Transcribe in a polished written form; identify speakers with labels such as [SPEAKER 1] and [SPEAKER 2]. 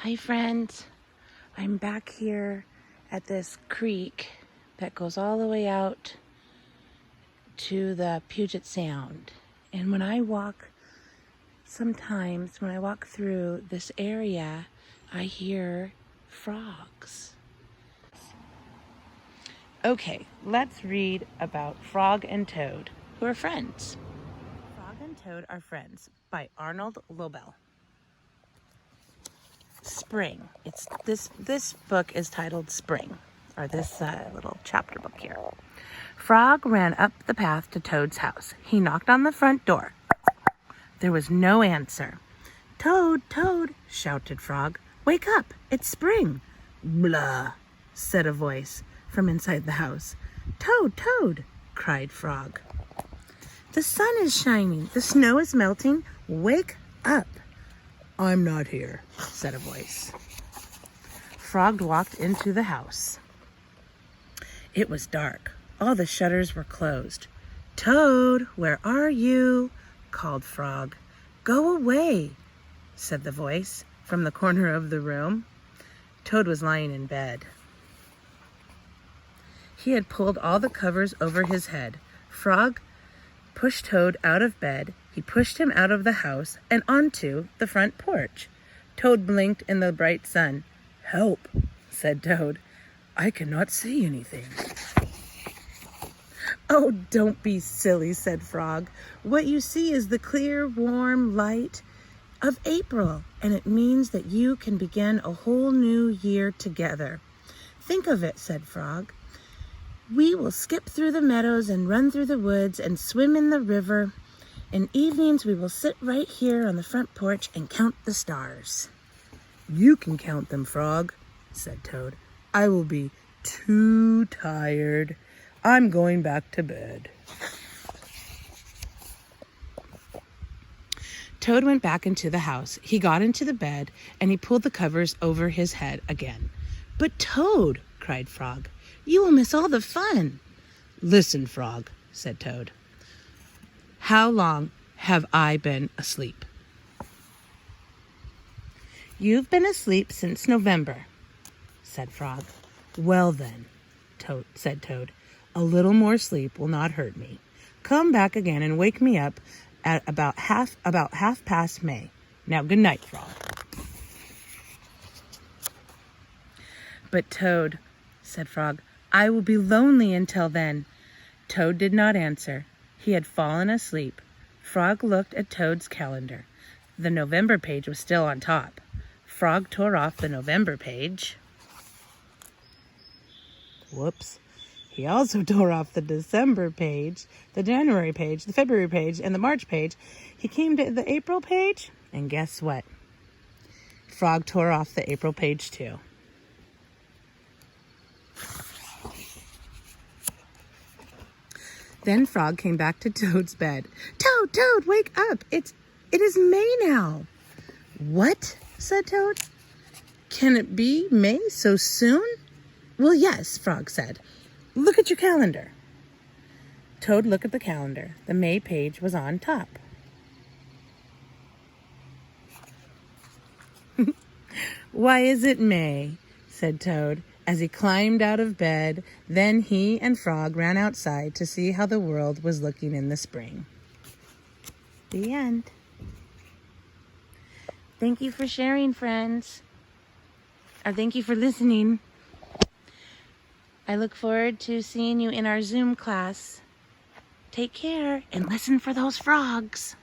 [SPEAKER 1] Hi friends, I'm back here at this creek that goes all the way out to the Puget Sound. And when I walk, sometimes when I walk through this area, I hear frogs. Okay, let's read about Frog and Toad, who are friends. Frog and Toad are friends by Arnold Lobel. Spring. It's this book is titled Spring, or this little chapter book here. Frog ran up the path to Toad's house. He knocked on the front door. There was no answer. Toad, Toad, shouted Frog. Wake up, it's spring. Blah, said a voice from inside the house. Toad, Toad, cried Frog. The sun is shining, the snow is melting. Wake up. I'm not here, said a voice. Frog walked into the house. It was dark. All the shutters were closed. Toad, where are you? Called Frog. Go away, said the voice from the corner of the room. Toad was lying in bed. He had pulled all the covers over his head. Frog pushed Toad out of bed. He pushed him out of the house and onto the front porch. Toad blinked in the bright sun. Help, said Toad. I cannot see anything. Oh, don't be silly, said Frog. What you see is the clear, warm light of April, and it means that you can begin a whole new year together. Think of it, said Frog. We will skip through the meadows and run through the woods and swim in the river. In evenings, we will sit right here on the front porch and count the stars. You can count them, Frog, said Toad. I will be too tired. I'm going back to bed. Toad went back into the house. He got into the bed and he pulled the covers over his head again. But Toad, cried Frog, you will miss all the fun. Listen, Frog, said Toad. How long have I been asleep? You've been asleep since November, said Frog. Well then, said Toad, a little more sleep will not hurt me. Come back again and wake me up at about half past May. Now good night, Frog. But Toad, said Frog, I will be lonely until then. Toad did not answer. He had fallen asleep. Frog looked at Toad's calendar. The November page was still on top. Frog tore off the November page. Whoops. He also tore off the December page, the January page, the February page, and the March page. He came to the April page, and guess what? Frog tore off the April page too. Then Frog came back to Toad's bed. Toad, Toad, wake up. It is May now. What? Said Toad. Can it be May so soon? Well, yes, Frog said. Look at your calendar. Toad looked at the calendar. The May page was on top. Why is it May? Said Toad. As he climbed out of bed, then he and Frog ran outside to see how the world was looking in the spring. The end. Thank you for sharing, friends. Or thank you for listening. I look forward to seeing you in our Zoom class. Take care and listen for those frogs.